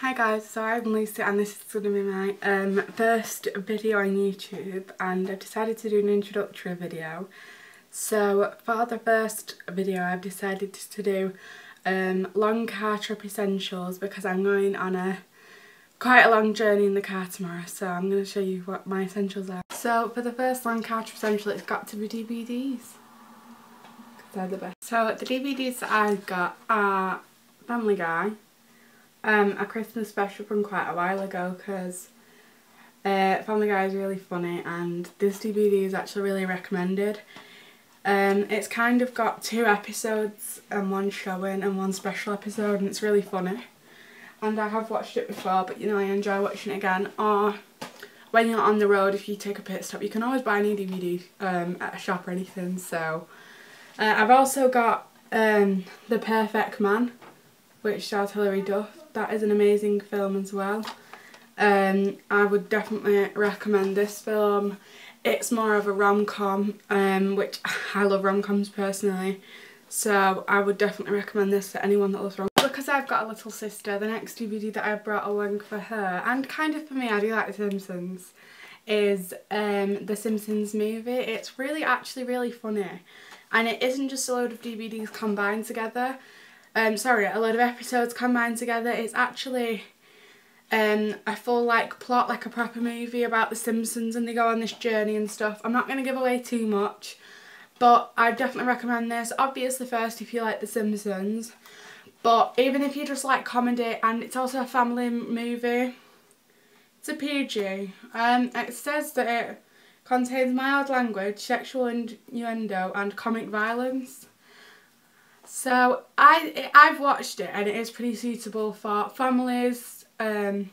Hi guys, so I'm Lucy and this is going to be my first video on YouTube, and I've decided to do an introductory video. So for the first video I've decided to do long car trip essentials because I'm going on quite a long journey in the car tomorrow, so I'm going to show you what my essentials are. So for the first long car trip essential, it's got to be DVDs because they're the best. So the DVDs that I've got are Family Guy, a Christmas special from quite a while ago because Family Guy is really funny and this DVD is actually really recommended. It's kind of got 2 episodes and 1 showing and 1 special episode, and it's really funny. And I have watched it before, but you know, I enjoy watching it again. Or when you're on the road, if you take a pit stop, you can always buy any DVD at a shop or anything. So I've also got The Perfect Man, which stars Hilary Duff. That is an amazing film as well. I would definitely recommend this film. It's more of a rom-com, which I love rom-coms personally, so I would definitely recommend this to anyone that loves rom-coms. Because I've got a little sister, the next DVD that I brought along for her, and kind of for me, I do like The Simpsons, is The Simpsons movie. It's actually really funny, and it isn't just a load of DVDs combined together. Sorry, a load of episodes combined together. It's actually a full plot, like a proper movie about the Simpsons, and they go on this journey and stuff. I'm not going to give away too much, but I definitely recommend this. Obviously first if you like the Simpsons, but even if you just like comedy, and it's also a family movie. It's a PG. It says that it contains mild language, sexual innuendo and comic violence. So I've watched it and it is pretty suitable for families and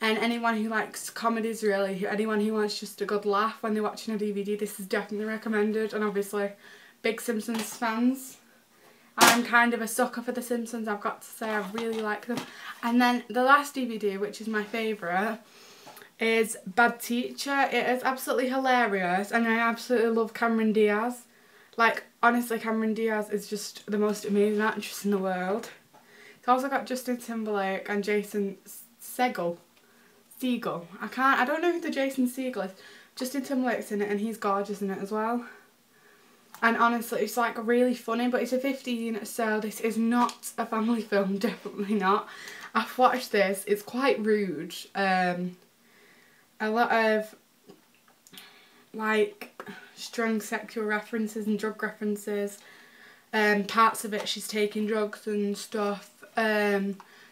anyone who likes comedies really, anyone who wants just a good laugh when they're watching a DVD. This is definitely recommended, and obviously big Simpsons fans. I'm kind of a sucker for The Simpsons, I've got to say. I really like them. And then the last DVD, which is my favourite, is Bad Teacher. It is absolutely hilarious and I absolutely love Cameron Diaz. Like, honestly, Cameron Diaz is just the most amazing actress in the world. It's also got Justin Timberlake and Jason Segel. I don't know who the Jason Segel is. Justin Timberlake's in it and he's gorgeous in it as well. And honestly, it's like really funny, but it's a 15, so this is not a family film, definitely not. I've watched this, it's quite rude. A lot of strong sexual references and drug references. Parts of it she's taking drugs and stuff.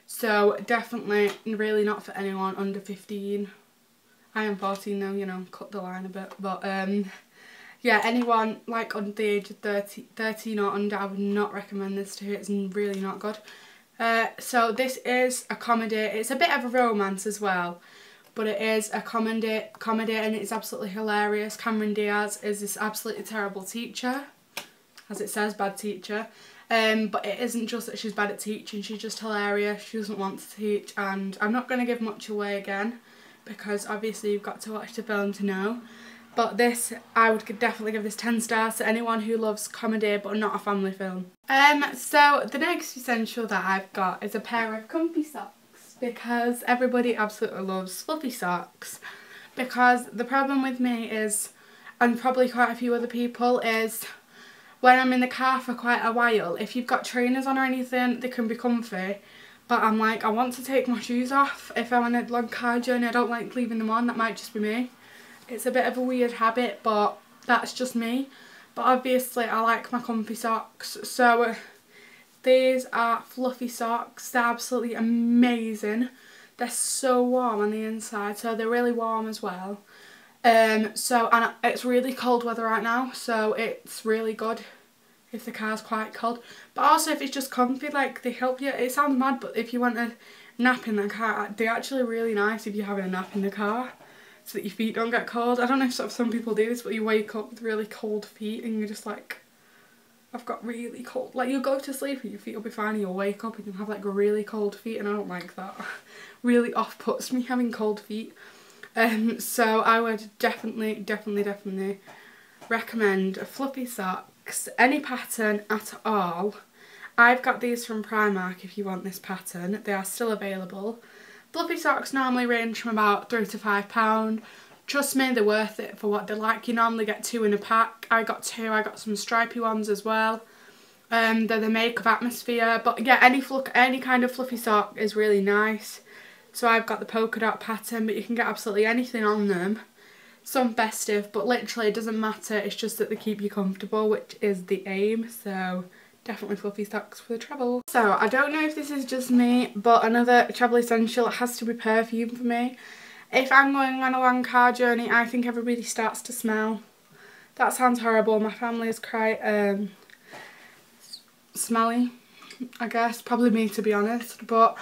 So definitely really not for anyone under 15. I am 14 now, you know, cut the line a bit. But yeah, anyone under the age of 13 or under, I would not recommend this to. It's really not good. So this is a comedy. It's a bit of a romance as well, but it is a comedy and it's absolutely hilarious. Cameron Diaz is this absolutely terrible teacher, as it says, bad teacher. But it isn't just that she's bad at teaching, she's just hilarious. She doesn't want to teach, and I'm not going to give much away again because obviously you've got to watch the film to know. But this, I would definitely give this 10 stars to anyone who loves comedy but not a family film. So the next essential that I've got is a pair of comfy socks, because everybody absolutely loves fluffy socks. Because the problem with me is, and probably quite a few other people, is when I'm in the car for quite a while, if you've got trainers on or anything, they can be comfy. But I'm like, I want to take my shoes off if I'm on a long car journey. I don't like leaving them on. That might just be me. It's a bit of a weird habit, but that's just me. But obviously I like my comfy socks. So these are fluffy socks. They're absolutely amazing. They're so warm on the inside, so they're really warm as well. And it's really cold weather right now, so it's really good if the car's quite cold. But also if it's just comfy, like, they help you. It sounds mad, but if you want a nap in the car, they're actually really nice if you're having a nap in the car, so that your feet don't get cold. I don't know if some people do this, but you wake up with really cold feet and you're just like, I've got really cold. Like, you'll go to sleep and your feet will be fine and you'll wake up and you'll have like really cold feet, and I don't like that. Really off-puts me having cold feet. So I would definitely recommend fluffy socks, any pattern at all. I've got these from Primark if you want this pattern. They are still available. Fluffy socks normally range from about £3 to £5. Trust me, they're worth it for what they're like. You normally get 2 in a pack. I got 2. I got some stripy ones as well. They're the Make of Atmosphere. But yeah, any kind of fluffy sock is really nice. So I've got the polka dot pattern, but you can get absolutely anything on them. Some festive, but literally it doesn't matter. It's just that they keep you comfortable, which is the aim. So definitely fluffy socks for the travel. So I don't know if this is just me, but another travel essential has to be perfume for me. If I'm going on a long car journey, I think everybody starts to smell. That sounds horrible. My family is quite smelly, I guess. Probably me, to be honest. But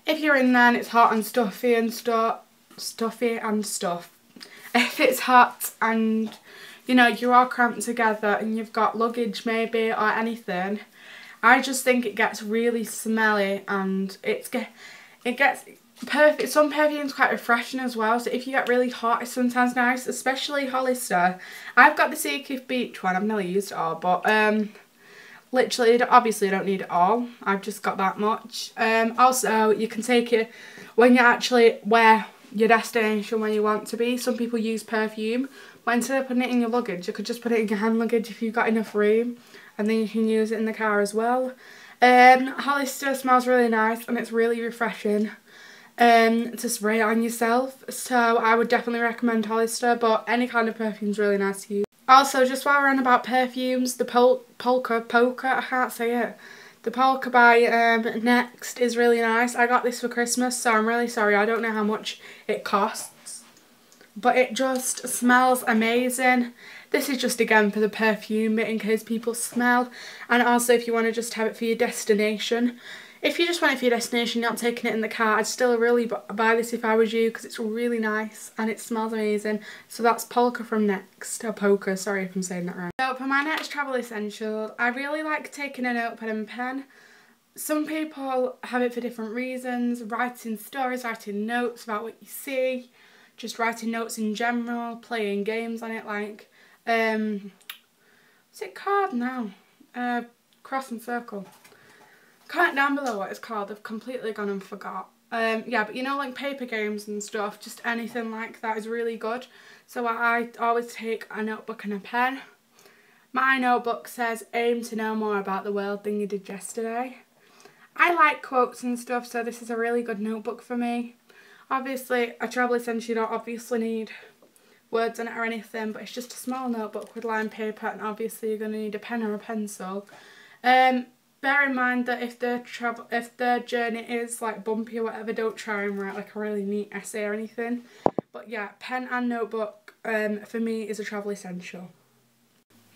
if you're in there and it's hot and stuffy and stuff, if it's hot and, you know, you're all cramped together and you've got luggage maybe or anything, I just think it gets really smelly and it gets perfect. Some perfume's quite refreshing as well, so if you get really hot it's sometimes nice, especially Hollister. I've got the Seacliff Beach one. I've never used it all, but literally obviously I don't need it all. I've just got that much. Also you can take it when you actually where your destination where you want to be. Some people use perfume, but instead of putting it in your luggage, you could just put it in your hand luggage if you've got enough room, and then you can use it in the car as well. Hollister smells really nice and it's really refreshing to spray it on yourself, so I would definitely recommend Hollister, but any kind of perfume is really nice to use. Also, just while we're on about perfumes, the Polka, I can't say it. The Polka by Next is really nice. I got this for Christmas, so I'm really sorry. I don't know how much it costs, but it just smells amazing. This is just again for the perfume bit in case people smell, and also if you want to just have it for your destination. If you just want it for your destination, you're not taking it in the car, I'd still really buy this if I was you, because it's really nice and it smells amazing. So that's Polka from Next, or Polka, sorry if I'm saying that wrong. So for my next travel essential, I really like taking a notepad and pen. Some people have it for different reasons, writing stories, writing notes about what you see, just writing notes in general, playing games on it like, what's it called now? Cross and circle. Comment down below what it's called. I've completely gone and forgot. Yeah, but you know, like paper games and stuff, just anything like that is really good. So I always take a notebook and a pen. My notebook says, aim to know more about the world than you did yesterday. I like quotes and stuff, so this is a really good notebook for me. Obviously, a travel essential, you don't obviously need words on it or anything, but it's just a small notebook with lined paper, and obviously you're going to need a pen or a pencil. Bear in mind that if the journey is like bumpy or whatever, don't try and write like a really neat essay or anything. But yeah, pen and notebook for me is a travel essential.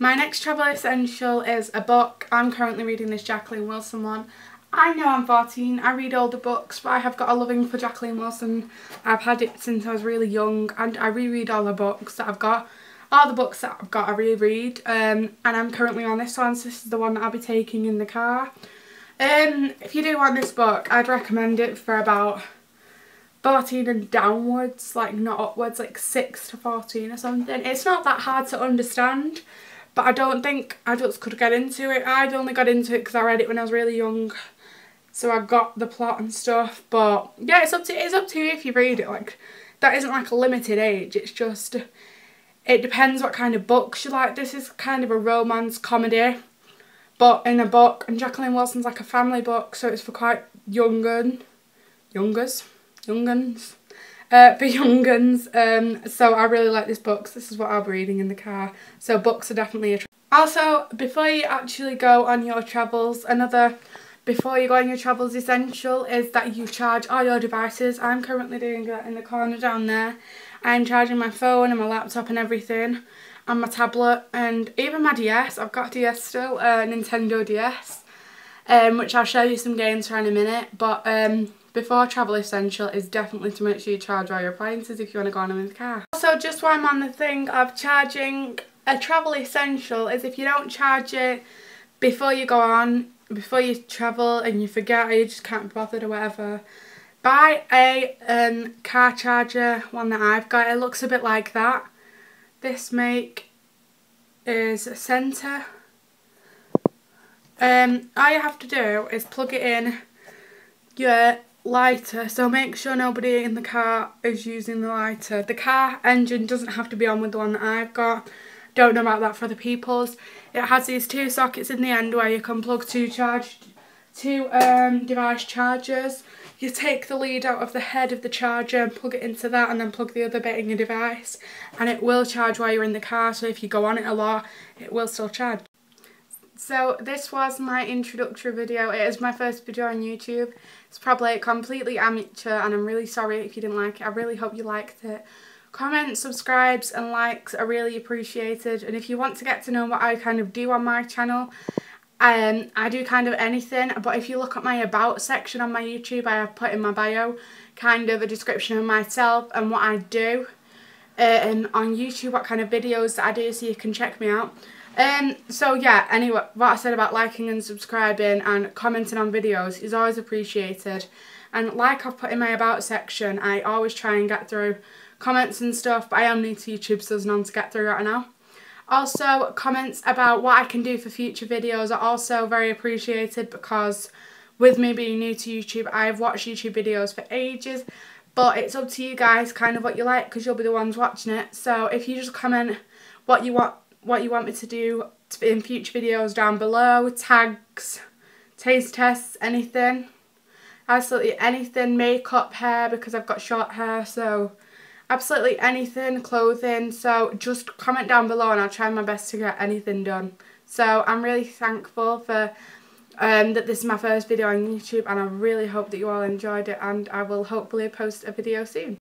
My next travel essential is a book. I'm currently reading this Jacqueline Wilson one. I know I'm 14, I read older books, but I have got a loving for Jacqueline Wilson. I've had it since I was really young, and I reread all the books that I've got. All the books that I've got I reread, and I'm currently on this one, so this is the one that I'll be taking in the car. If you do want this book, I'd recommend it for about 14 and downwards, like not upwards, like 6 to 14 or something. It's not that hard to understand, but I don't think adults could get into it. I'd only got into it because I read it when I was really young, so I got the plot and stuff. But yeah, it's up to you if you read it. Like, that isn't like a limited age, it's just, it depends what kind of books you like. This is kind of a romance comedy, but in a book, and Jacqueline Wilson's like a family book, so it's for quite younguns. So I really like this book, so this is what I'll be reading in the car. So books are definitely a Also, before you actually go on your travels, before you go on your travels essential is that you charge all your devices. I'm currently doing that in the corner down there. I'm charging my phone and my laptop and everything, and my tablet, and even my DS. I've got a DS still, Nintendo DS, which I'll show you some games for in a minute. But before travel essential is definitely to make sure you charge all your appliances if you want to go on them in the car. Also, just while I'm on the thing of charging, a travel essential is if you don't charge it before you go on, before you travel and you forget or you just can't be bothered or whatever, buy a car charger, one that I've got. It looks a bit like that. This make is Centre. All you have to do is plug it in your lighter, so make sure nobody in the car is using the lighter. The car engine doesn't have to be on with the one that I've got. Don't know about that for other people's. It has these 2 sockets in the end where you can plug two device chargers. You take the lead out of the head of the charger and plug it into that, and then plug the other bit in your device, and it will charge while you're in the car, so if you go on it a lot it will still charge. So this was my introductory video. It is my first video on YouTube. It's probably completely amateur and I'm really sorry if you didn't like it. I really hope you liked it. Comments, subscribes and likes are really appreciated, and if you want to get to know what I kind of do on my channel, I do kind of anything, but if you look at my about section on my YouTube, I have put in my bio kind of a description of myself and what I do on YouTube, what kind of videos that I do, so you can check me out. So yeah, anyway, what I said about liking and subscribing and commenting on videos is always appreciated, and like I've put in my about section, I always try and get through comments and stuff, but I am new to YouTube, so there's none to get through right now. Also, comments about what I can do for future videos are also very appreciated, because with me being new to YouTube, I've watched YouTube videos for ages, but it's up to you guys kind of what you like, because you'll be the ones watching it. So if you just comment what you want me to do in future videos down below, tags, taste tests, anything, absolutely anything, makeup, hair, because I've got short hair, so absolutely anything, clothing, so just comment down below and I'll try my best to get anything done. So I'm really thankful for that this is my first video on YouTube, and I really hope that you all enjoyed it, and I will hopefully post a video soon.